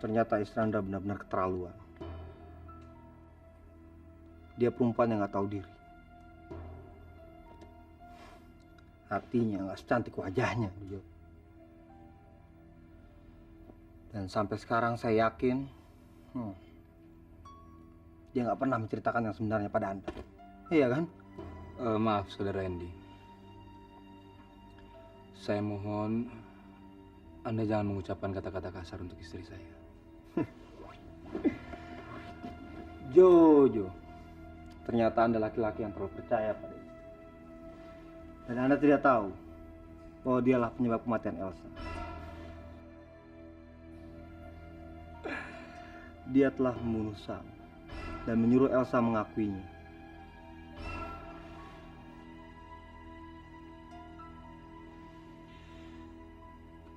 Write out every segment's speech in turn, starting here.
Ternyata istri Anda benar-benar keterlaluan. Dia perempuan yang nggak tahu diri. Hatinya nggak secantik wajahnya, Jo. Dan sampai sekarang saya yakin dia nggak pernah menceritakan yang sebenarnya pada Anda. Iya kan? Maaf, Saudara Andy. Saya mohon Anda jangan mengucapkan kata-kata kasar untuk istri saya. Jo. Ternyata Anda laki-laki yang terlalu percaya pada istri. Dan Anda tidak tahu bahwa dialah penyebab kematian Elsa. Dia telah membunuh Sam dan menyuruh Elsa mengakuinya.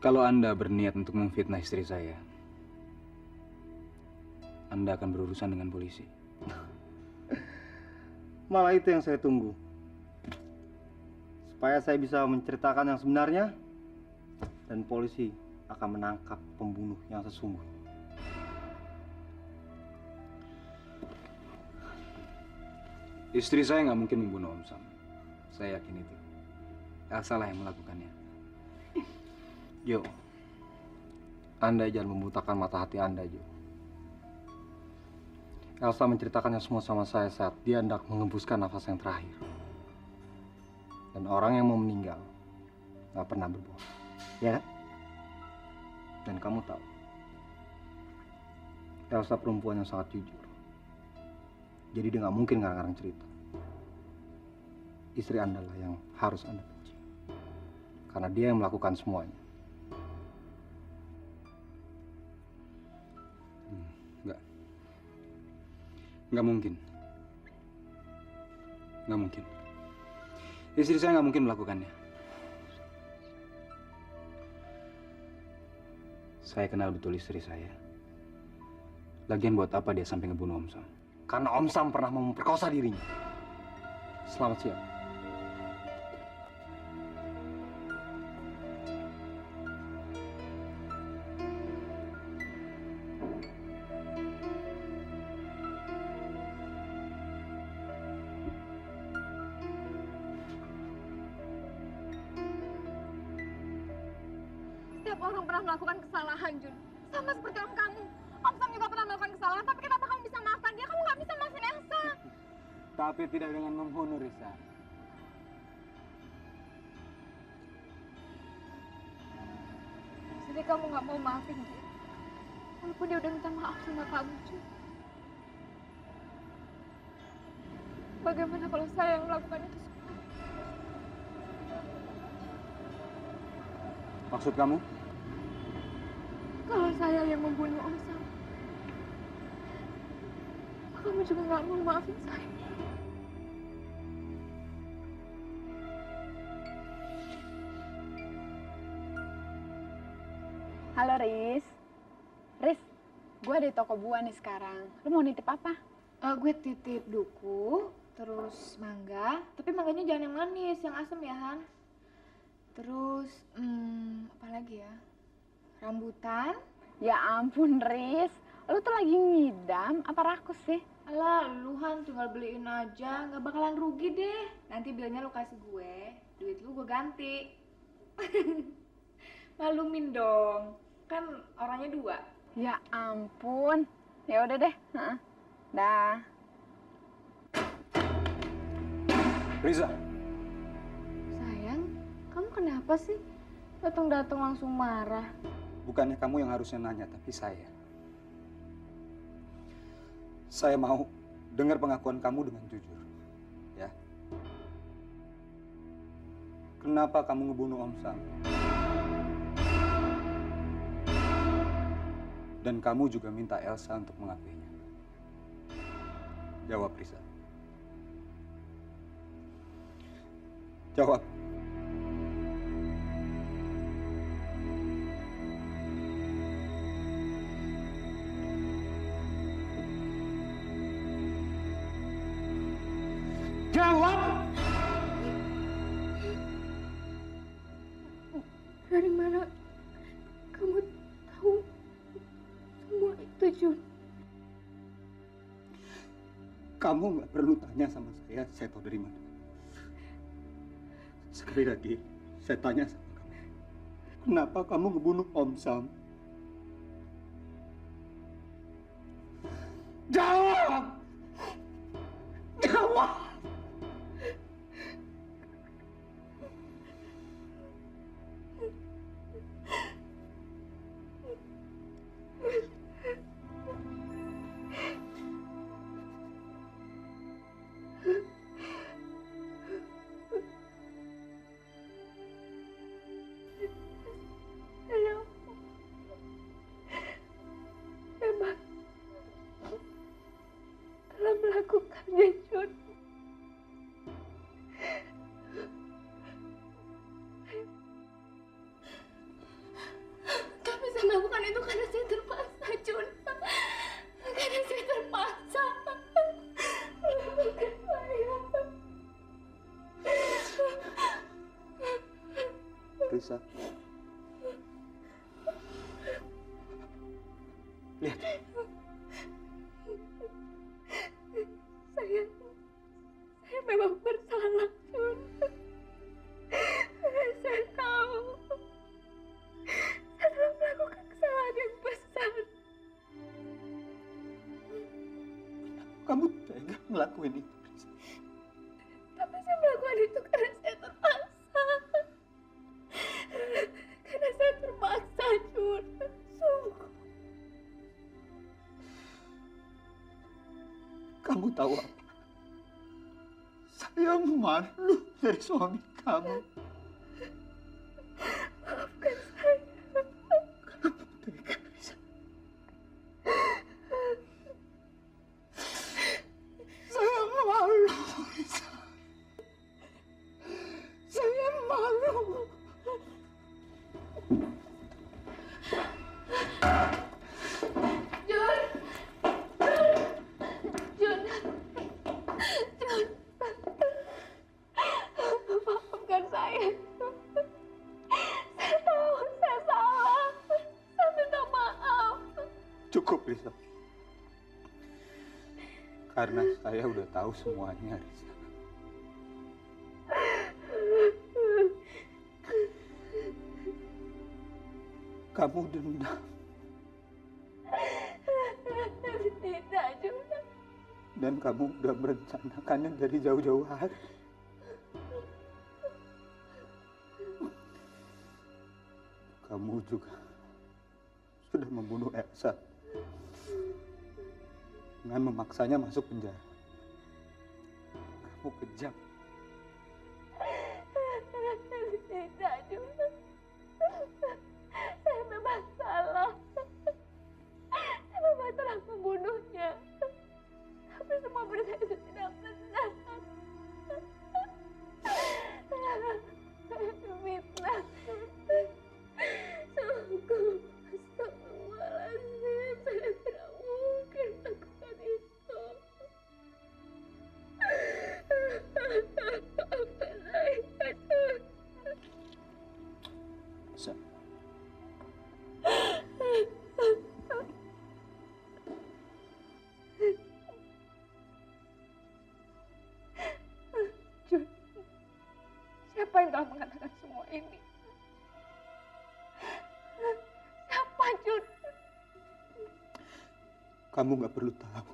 Kalau Anda berniat untuk memfitnah istri saya, Anda akan berurusan dengan polisi. Malah itu yang saya tunggu. Supaya saya bisa menceritakan yang sebenarnya dan polisi akan menangkap pembunuh yang sesungguhnya. Istri saya nggak mungkin membunuh Om Sam. Saya yakin itu. Elsa lah yang melakukannya. Jo, Anda jangan membutakan mata hati Anda, Jo. Elsa menceritakannya semua sama saya saat dia hendak mengembuskan nafas yang terakhir. Dan orang yang mau meninggal nggak pernah berbohong, ya kan? Dan kamu tahu, Elsa perempuan yang sangat jujur. Jadi dia nggak mungkin ngarang-ngarang cerita. Istri Anda lah yang harus Anda benci, karena dia yang melakukan semuanya. Nggak mungkin. Nggak mungkin. Istri saya nggak mungkin melakukannya. Saya kenal betul istri saya. Lagian buat apa dia sampai ngebunuh Om Sam? Karena Om Sam pernah memperkosa dirinya. Selamat siang. Setiap orang pernah melakukan kesalahan, Jun. Sama seperti om kamu. Om Sam juga pernah melakukan kesalahan, tapi kenapa kamu bisa maafkan dia? Kamu nggak bisa maafin Elsa. Tapi tidak dengan membunuh, Risa. Jadi kamu nggak mau maafin dia. Walaupun dia udah minta maaf sama kamu, Jun. Bagaimana kalau saya yang melakukan itu semua? Maksud kamu? Kalau saya yang membunuh Om Sam, kamu juga nggak mau maafin saya. Halo Riz. Riz, gue di toko buah nih sekarang. Lu mau nitip apa? Gue titip duku, terus mangga, tapi mangganya jangan yang manis, yang asem ya Han. Terus, apa lagi ya? Rambutan. Ya ampun Riz, lu tuh lagi ngidam apa rakus sih? Alah, lu Han tinggal beliin aja, nggak bakalan rugi deh. Nanti bilnya lu kasih gue, duit lu gue ganti. Malumin dong, kan orangnya 2. Ya ampun, ya udah deh. Dah. Riza, Sayang, kamu kenapa sih? Datang-datang langsung marah. bukannya kamu yang harusnya nanya, tapi saya. Saya mau dengar pengakuan kamu dengan jujur. Ya. Kenapa kamu ngebunuh Om Sam? Dan kamu juga minta Elsa untuk mengakuinya. Jawab, Risa. Jawab. Jawab! Dari mana kamu tahu semua Jun? Kamu nggak perlu tanya sama saya tahu dari mana. Sekali lagi, saya tanya sama kamu. Kenapa kamu ngebunuh Om Sam? Jawab! Jawab! Saya memang telah melakukannya, Jun. Kami bisa melakukan itu karena saya terpaksa, Jun. Karena saya terpaksa. Bukan saya. Risa. Lihat. Saya memang bersalah, Jun. Saya tahu. Saya telah melakukan kesalahan yang besar. Kamu tega ngelakuin itu, Risa. Tapi saya melakukan itu karena saya terpaksa. Karena saya terpaksa, Jun. Sungguh. Kamu tahu apa? Saya malu dari suami kamu. Maafkan saya. Kamu tega, Risa. Saya malu, Risa. Saya malu. Jun. Jun. Jun. Maafkan saya. Saya tahu saya salah. Saya minta maaf. Cukup, Risa. Karena saya udah tahu semuanya, Risa. Kamu dendam Tidak, Jun. dan kamu udah merencanakannya dari jauh-jauh hari. Kamu juga sudah membunuh Elsa dengan memaksanya masuk penjara. Kamu kejam. Tidak, Jun. Saya memang salah. Saya memang telah membunuhnya. Tapi semua berita itu tidak benar. Fitnah. Sungguh, astagfirullahaladzim. Saya tidak mungkin melakukan itu. Maafkan saya, Jun. Sa. Jun, siapa yang telah mengatakan semua ini? Siapa, Jun? Kamu nggak perlu tahu.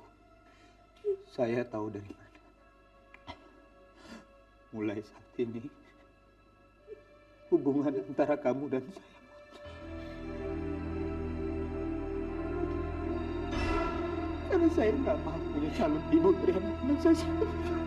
Saya tahu dari mana. Mulai saat ini, hubungan antara kamu dan saya. Karena saya nggak mau punya calon ibu dari anak saya sendiri.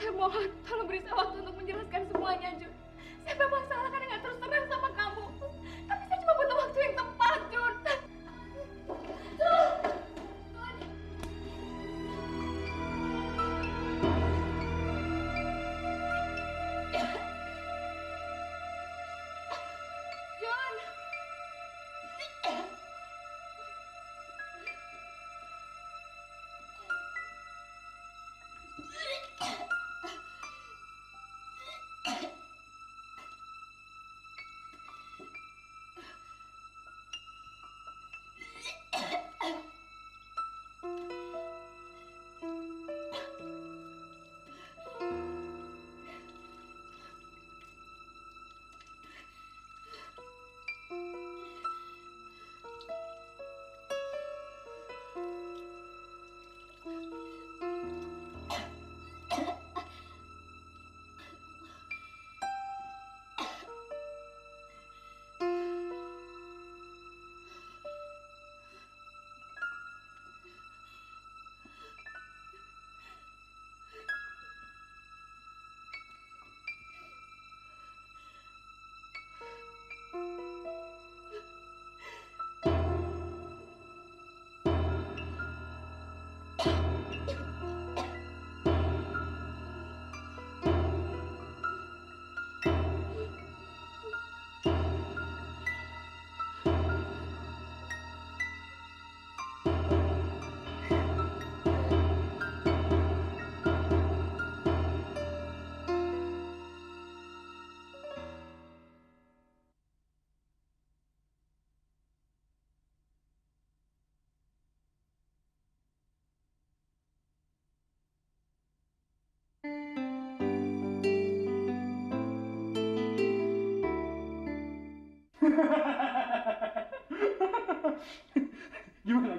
Saya mohon, tolong beri saya waktu untuk menjelaskan semuanya, Jun. Saya memang salah karena nggak terus terang sama kamu. Tapi saya cuma butuh waktu yang tepat, Jun. Jun!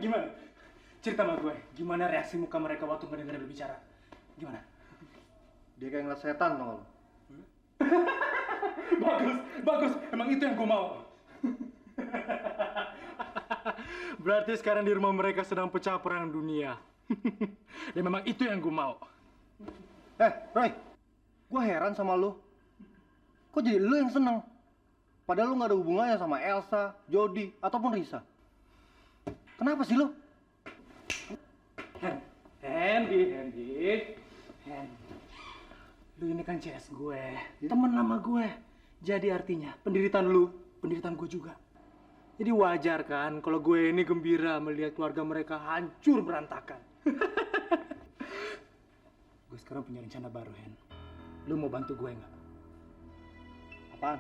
Gimana? Cerita sama gue, gimana reaksi muka mereka waktu mendengar lu bicara? Gimana? Dia kayak ngeliat setan tau lo. Bagus. Emang itu yang gue mau. Berarti sekarang di rumah mereka sedang pecah perang dunia. Dan memang itu yang gue mau. Roy, gue heran sama lo. Kok jadi lo yang seneng? Padahal lo gak ada hubungannya sama Elsa, Jody, ataupun Risa. Kenapa sih lo? Hendy. Lu ini kan CS gue, temen lama gue. Jadi artinya penderitaan lu, penderitaan gue juga. Jadi wajar kan kalau gue ini gembira melihat keluarga mereka hancur berantakan. Gue sekarang punya rencana baru, Hen. Lu mau bantu gue nggak? Apaan?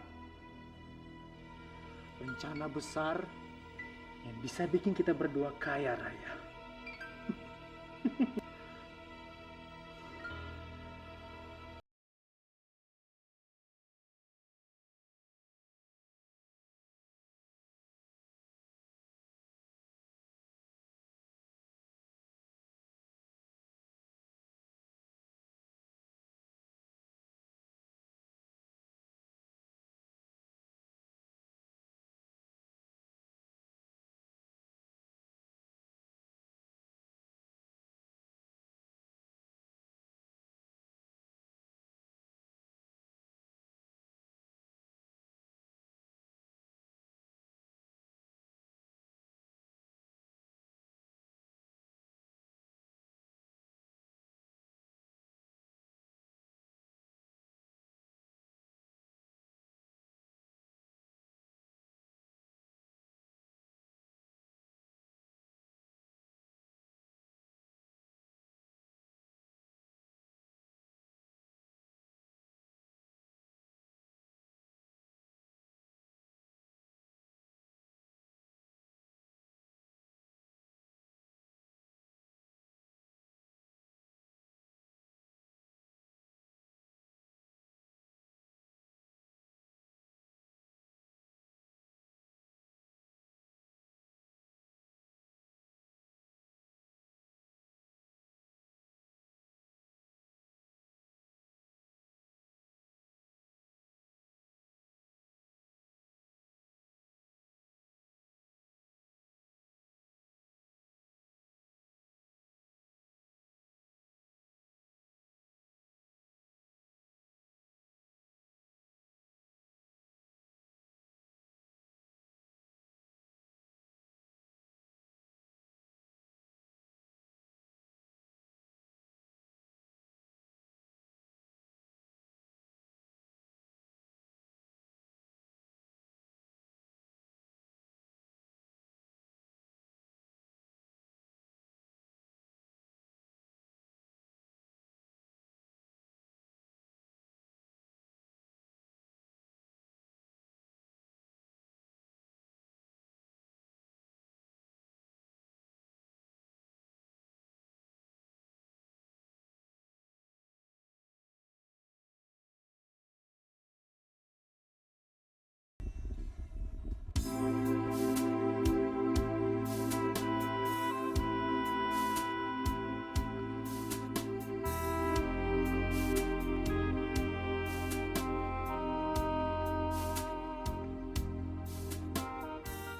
Rencana besar yang bisa bikin kita berdua kaya raya.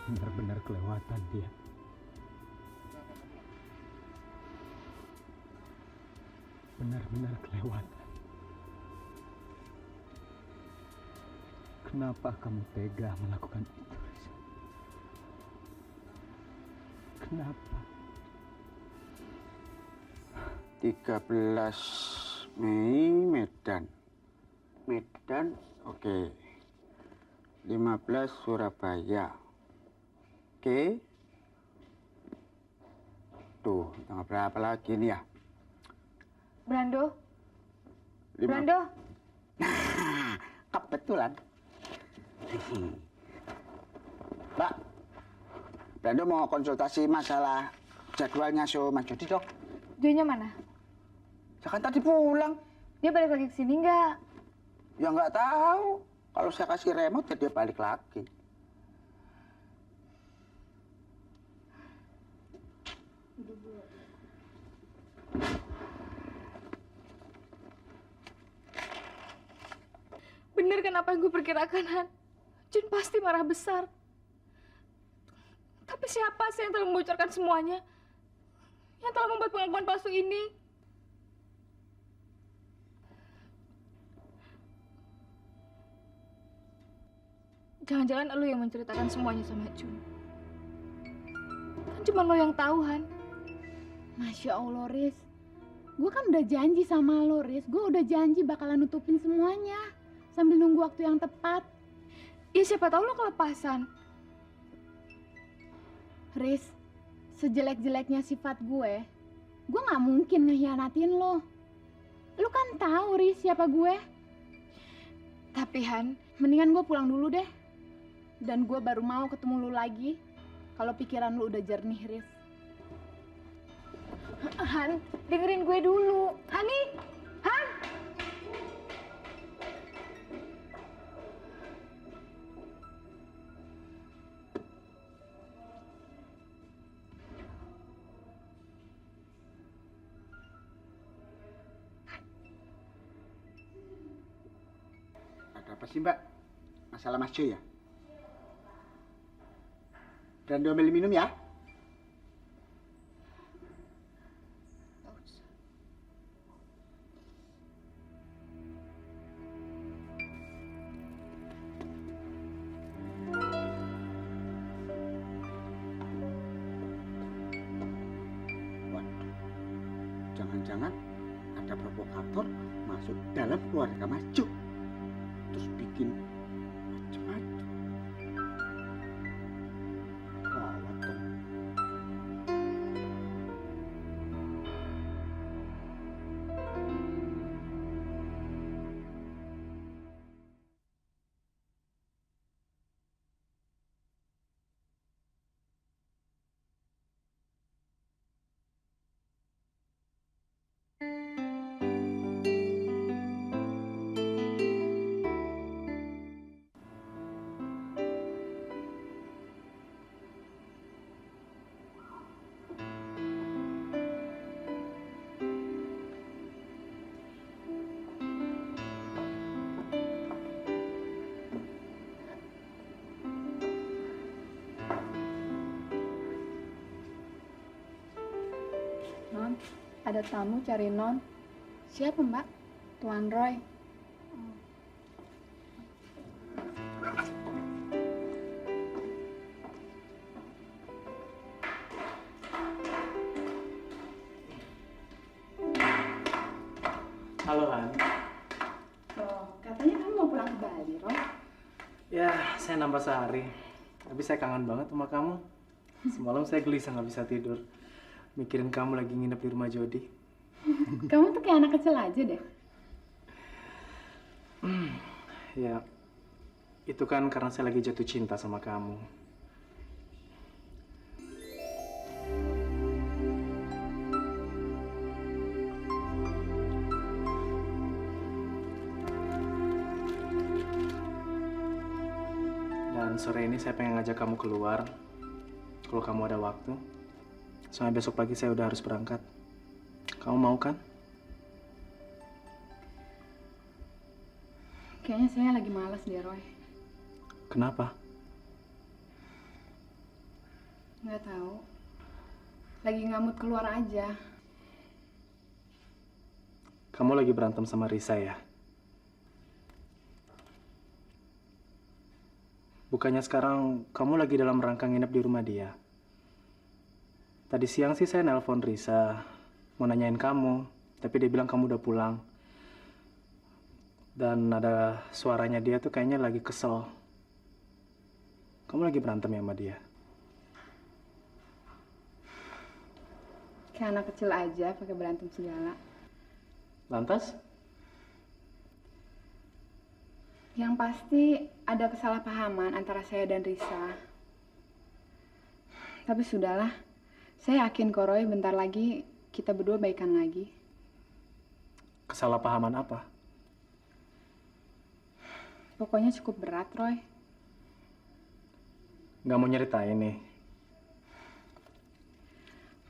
Benar-benar kelewatan dia. Benar-benar kelewatan. Kenapa kamu tega melakukan itu, Risa? Kenapa? 13 Mei Medan. Medan, oke. 15 Surabaya. Oke. Tuh, tanggal berapa lagi nih ya? Brando. Lima- Brando. Kebetulan. Mbak, Brando mau konsultasi masalah jadwalnya show Mas Jody dong. Joynya mana? Ya kan tadi pulang. Dia balik lagi ke sini nggak? Ya nggak tahu. Kalau saya kasih remote, ya dia balik lagi. bener kan apa yang gue perkirakan, Han? Jun pasti marah besar. Tapi siapa sih yang telah membocorkan semuanya? Yang telah membuat pengakuan palsu ini? Jangan-jangan lo yang menceritakan semuanya sama Jun. Kan cuma lo yang tahu, Han. Masya Allah, Riz. Gue kan udah janji sama lo, Riz. Gue udah janji bakalan nutupin semuanya. Sambil nunggu waktu yang tepat. Ya siapa tahu lo kelepasan. Riz, sejelek-jeleknya sifat gue gak mungkin ngehianatin lo. Lo kan tahu, Riz, siapa gue. Tapi, Han, Mendingan gue pulang dulu deh. Dan gue baru mau ketemu lo lagi kalau pikiran lo udah jernih, Riz. Han, dengerin gue dulu. Hani, Han. Ada apa sih, Mbak? Masalah Mas Jo ya? Dan diambil minum ya? Waduh, jangan-jangan ada provokator masuk dalam keluarga Mas Jo. Terus bikin macam-macam. Gawat dong. Non, ada tamu cari Non. Siapa, Mbak? Tuan Roy. Halo, Han. Oh, katanya kamu mau pulang ke Bali, Roy. Ya, saya nambah sehari. Tapi saya kangen banget sama kamu. Semalam saya gelisah nggak bisa tidur. Mikirin kamu lagi nginep di rumah Jody. Kamu tuh kayak anak kecil aja deh. Ya, itu kan karena saya lagi jatuh cinta sama kamu. Dan sore ini saya pengen ngajak kamu keluar. Kalau kamu ada waktu. Soalnya besok pagi saya udah harus berangkat. Kamu mau kan? Kayaknya saya lagi malas deh, Roy. Kenapa? Nggak tahu. Lagi nggak mood keluar aja. Kamu lagi berantem sama Risa ya? Bukannya sekarang kamu lagi dalam rangka nginep di rumah dia? Tadi siang sih saya nelpon Risa, mau nanyain kamu, tapi dia bilang kamu udah pulang. Dan ada suaranya dia tuh kayaknya lagi kesel. Kamu lagi berantem ya sama dia? Kayak anak kecil aja pakai berantem segala. Lantas? Yang pasti ada kesalahpahaman antara saya dan Risa. Tapi sudahlah. Saya yakin kok, Roy, bentar lagi kita berdua baikan lagi. Kesalahpahaman apa? Pokoknya cukup berat, Roy. Nggak mau nyeritain nih?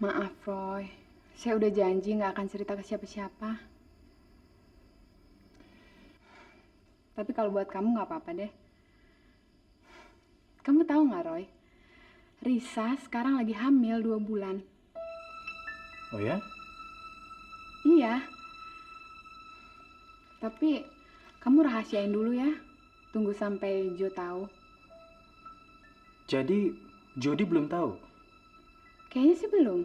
Maaf, Roy. Saya udah janji nggak akan cerita ke siapa-siapa. Tapi kalau buat kamu nggak apa-apa deh. Kamu tahu nggak, Roy? Risa sekarang lagi hamil 2 bulan. Oh ya? Iya. Tapi kamu rahasiain dulu ya. Tunggu sampai Jo tahu. Jadi Jody belum tahu? Kayaknya sih belum.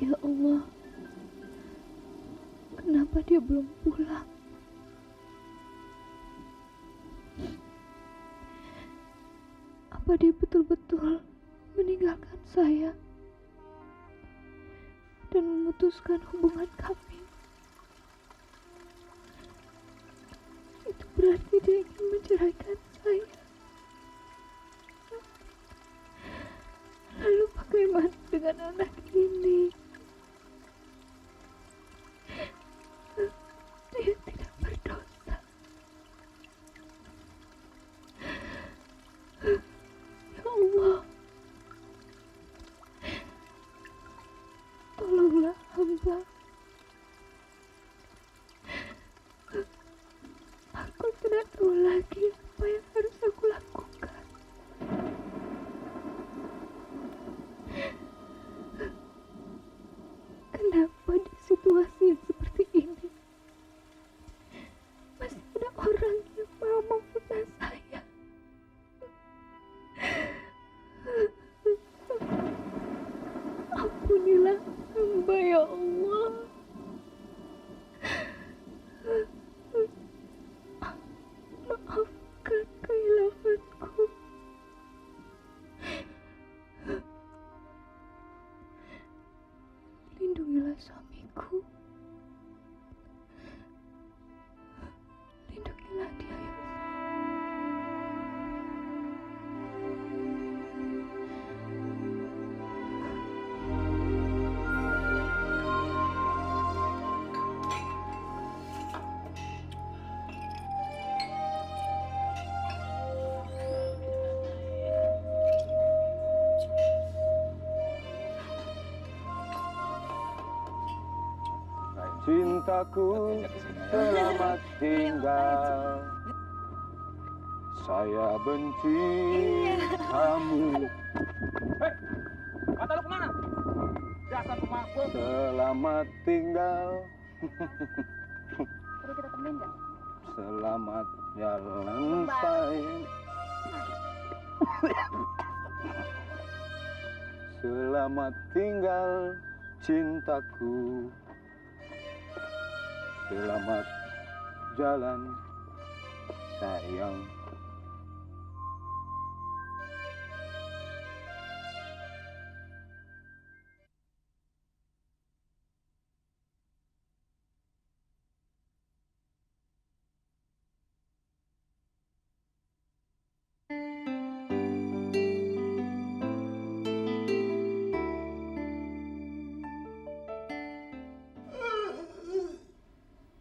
Ya Allah, kenapa dia belum pulang? Apa dia betul-betul meninggalkan saya dan memutuskan hubungan kami? Itu berarti dia ingin menceraikan saya. Lalu bagaimana dengan anak ini? Dia tidak berdosa. Ya Allah, tolonglah hamba. Aku tidak tahu lagi apa yang harus aku lakukan. Kenapa di situasi yang seperti ini masih ada orang yang mau memfitnah saya? Ampunilah hamba ya Allah. Maafkan kehilafanku. Lindungilah suamiku. Lindungilah dia ya Allah. Cintaku, selamat tinggal. Saya benci kamu. Mata lu kemana? Dasar pemabuk. Selamat tinggal. Perlu kita temenin nggak? Selamat jalan sayang. Selamat tinggal cintaku. Selamat jalan sayang.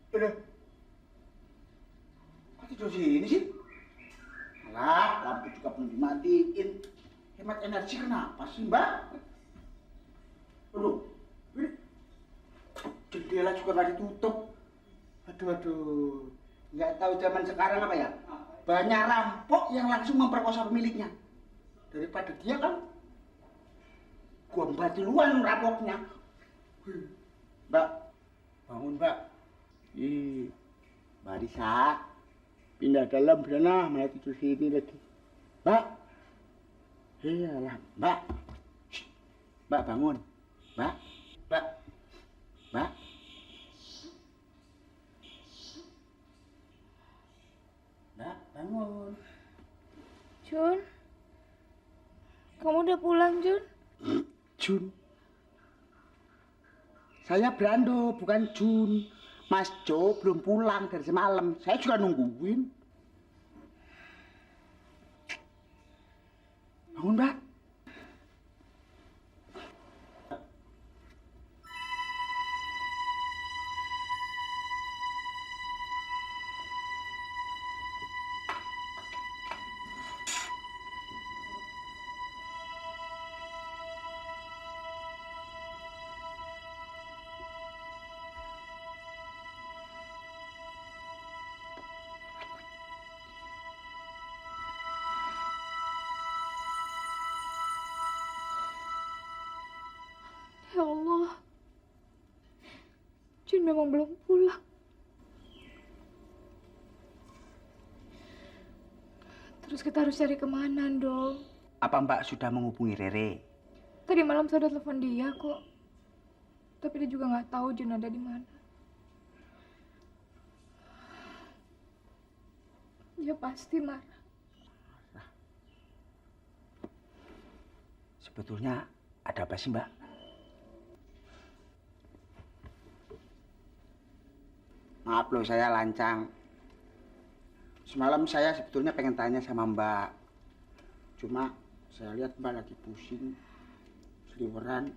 Udah. Kok tidur sini sih? Alah, lampu juga belum dimatiin. Hemat energi kenapa sih, Mbak? Aduh, ini jendela juga nggak ditutup. Aduh. Nggak tahu zaman sekarang apa ya? Banyak rampok yang langsung memperkosa pemiliknya. Daripada dia kan gua mbak duluan rampoknya. Mbak, bangun, Mbak. Ih, Marisa, pindah dalam sana, malah tidur sini lagi. Mbak, iyalah, Mbak. Shh, Mbak bangun, Mbak, Mbak, Mbak. Mbak, bangun. Jun, kamu udah pulang, Jun? Jun. Saya Brando, bukan Jun. Mas Jo belum pulang dari semalam. Saya juga nungguin. Bangun, Mbak. Ya Allah, Jun memang belum pulang. Terus kita harus cari kemana dong? Apa Mbak sudah menghubungi Rere? Tadi malam saya udah telepon dia kok. Tapi dia juga nggak tahu Jun ada di mana. Dia pasti marah. Sebetulnya ada apa sih, Mbak? Maaf loh, saya lancang. Semalam saya sebetulnya pengen tanya sama Mbak. Cuma saya lihat Mbak lagi pusing, seliweran.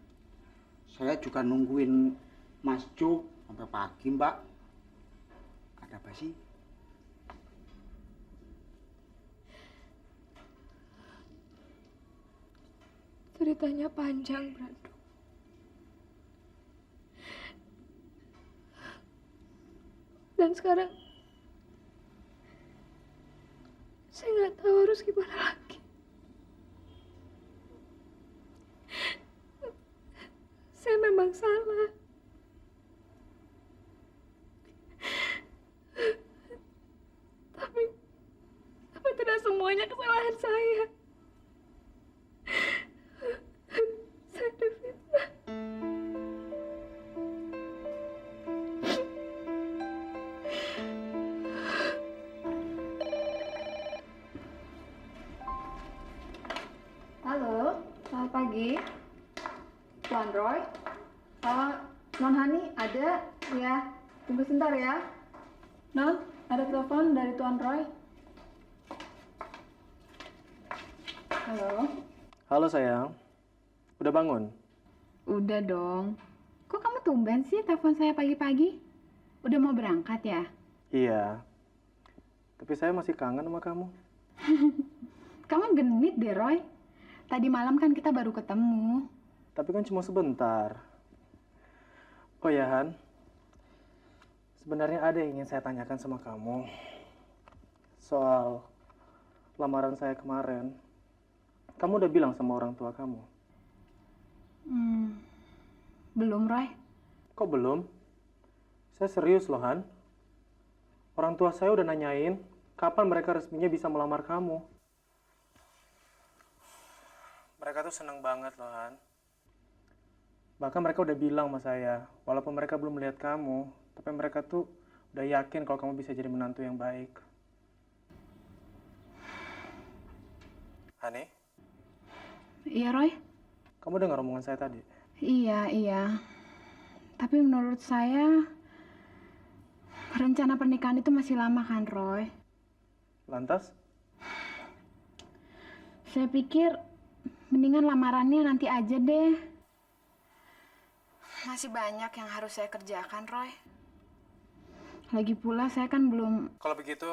Saya juga nungguin Mas Jo sampai pagi, Mbak. Ada apa sih? Ceritanya panjang, Brando. Dan sekarang saya nggak tahu harus gimana lagi. Saya memang salah. Tapi tidak semuanya kesalahan saya. Saya difitnah. Halo, selamat pagi. Tuan Roy. Non Hani, ada? Ya, tunggu sebentar ya. Non, ada telepon dari Tuan Roy. Halo. Halo sayang, udah bangun? Udah dong. Kok kamu tumben sih telepon saya pagi-pagi? Udah mau berangkat ya? Iya, tapi saya masih kangen sama kamu. Kamu genit deh, Roy. Tadi malam kan kita baru ketemu. Tapi kan cuma sebentar. Oh ya Han, sebenarnya ada yang ingin saya tanyakan sama kamu. Soal lamaran saya kemarin. Kamu udah bilang sama orang tua kamu? Belum, Roy. Kok belum? Saya serius loh Han. Orang tua saya udah nanyain kapan mereka resminya bisa melamar kamu. Mereka tuh seneng banget loh Han. Bahkan mereka udah bilang sama saya, walaupun mereka belum melihat kamu, tapi mereka tuh udah yakin kalau kamu bisa jadi menantu yang baik. Hani, Iya, Roy? kamu dengar omongan saya tadi? Iya. Tapi menurut saya, rencana pernikahan itu masih lama kan, Roy? Lantas? Saya pikir mendingan lamarannya nanti aja deh. Masih banyak yang harus saya kerjakan, Roy. Lagi pula saya kan belum... Kalau begitu,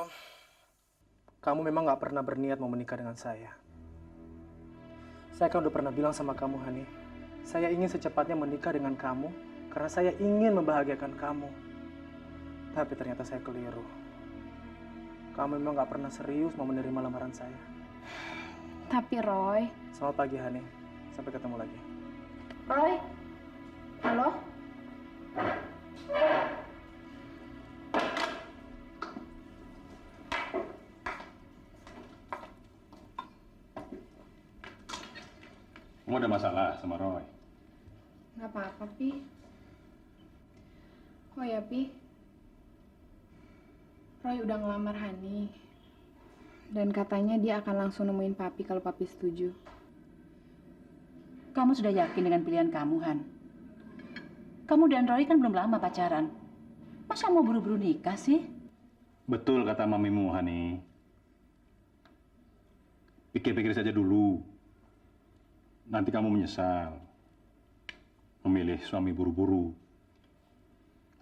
kamu memang nggak pernah berniat mau menikah dengan saya. Saya kan udah pernah bilang sama kamu, Hani. Saya ingin secepatnya menikah dengan kamu karena saya ingin membahagiakan kamu. Tapi ternyata saya keliru. Kamu memang nggak pernah serius mau menerima lamaran saya. Tapi, Roy... Selamat pagi, Hani. Sampai ketemu lagi. Roy? Halo? Kamu ada masalah sama Roy? Nggak apa-apa, Pi. Oh ya, Pi. Roy udah ngelamar Hani. Dan katanya dia akan langsung nemuin Papi kalau Papi setuju. Kamu sudah yakin dengan pilihan kamu, Han? Kamu dan Roy kan belum lama pacaran. Masa mau buru-buru nikah sih? Betul kata mamimu, Hani. Pikir-pikir saja dulu. Nanti kamu menyesal. Memilih suami buru-buru.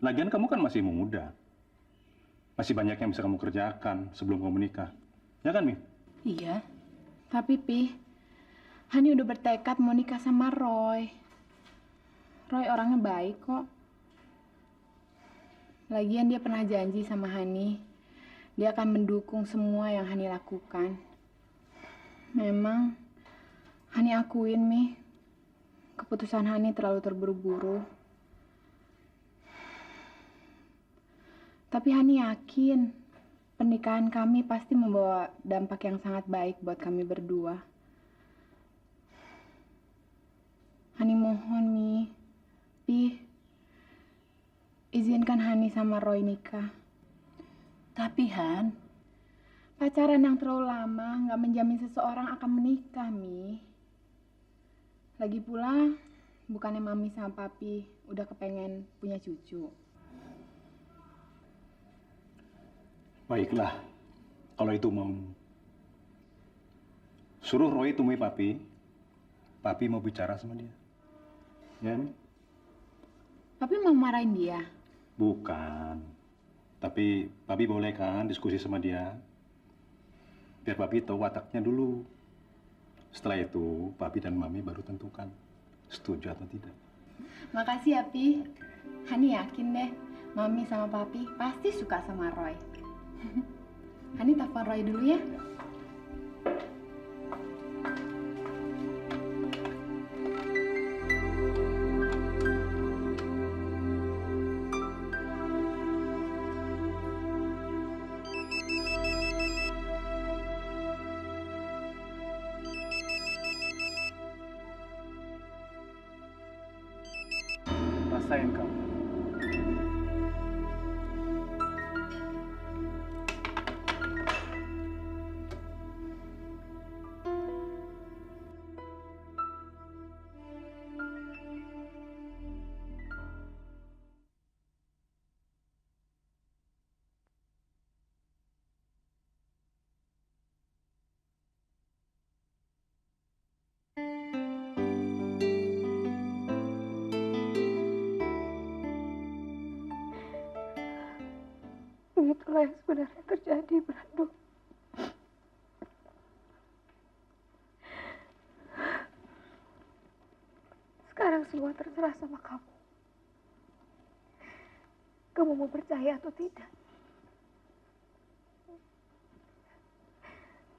Lagian kamu kan masih muda. Masih banyak yang bisa kamu kerjakan sebelum kamu menikah. Ya kan, Mi? Iya. Tapi, Pi, Hani udah bertekad mau nikah sama Roy. Roy orangnya baik kok. Lagian dia pernah janji sama Hani, dia akan mendukung semua yang Hani lakukan. Memang, Hani akuin, Mi, keputusan Hani terlalu terburu-buru. Tapi Hani yakin, pernikahan kami pasti membawa dampak yang sangat baik buat kami berdua. Hani mohon, Mi, Pi, izinkan Hani sama Roy nikah. Tapi, Han, Pacaran yang terlalu lama nggak menjamin seseorang akan menikah, Mi. Lagi pula, bukannya Mami sama Papi udah kepengen punya cucu. Baiklah, kalau itu mau. Suruh Roy temui Papi. Papi mau bicara sama dia. Ya, Mi? Papi mau marahin dia. Bukan. Tapi Papi boleh kan diskusi sama dia? Biar Papi tahu wataknya dulu. Setelah itu, Papi dan Mami baru tentukan setuju atau tidak. Makasih ya, Pi. Hani yakin deh, Mami sama Papi pasti suka sama Roy. Hani telepon Roy dulu ya. Rasain kamu. Begitulah yang sebenarnya terjadi, Brando. Sekarang semua terserah sama kamu. Kamu mau percaya atau tidak?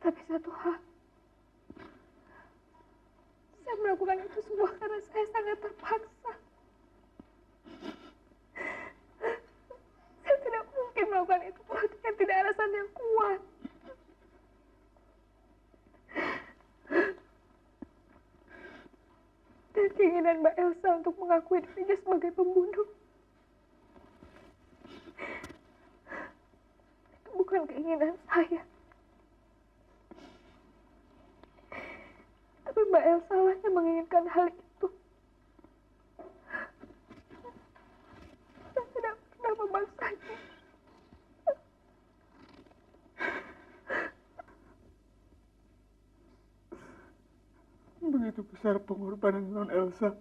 Tapi satu hal, saya melakukan itu semua karena saya sangat terpaksa. Saya tidak mungkin melakukan itu kalau tidak alasan yang kuat. Dan keinginan Mbak Elsa untuk mengakui dirinya sebagai pembunuh itu bukan keinginan saya. Tapi Mbak Elsa lah yang menginginkan hal itu. Saya tidak pernah memaksanya. Begitu besar pengorbanan non Elsa.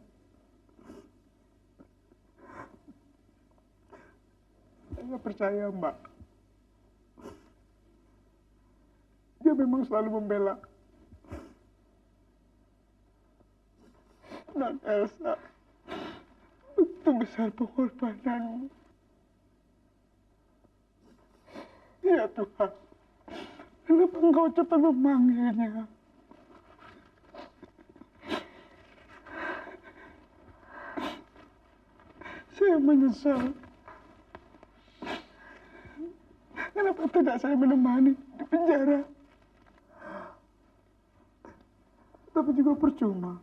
Saya percaya, Mbak. Dia memang selalu membela non Elsa. Begitu besar pengorbananmu. Ya Tuhan, kenapa Engkau cepat memanggilnya? Saya menyesal. Kenapa tidak saya menemani di penjara? Tapi juga percuma.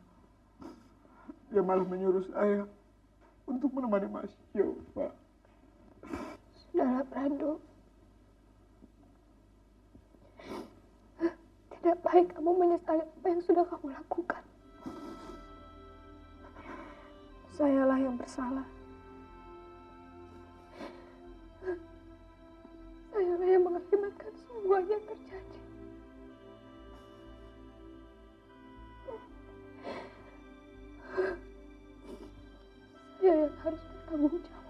dia malah menyuruh saya untuk menemani Mas Yo, Pak. Sudahlah, Prado. Tidak baik kamu menyesali apa yang sudah kamu lakukan. Sayalah yang bersalah. Sayalah yang mengakibatkan semuanya terjadi. Saya yang harus bertanggung jawab.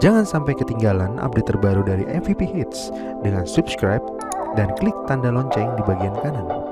Jangan sampai ketinggalan update terbaru dari MVP Hits dengan subscribe dan klik tanda lonceng di bagian kanan.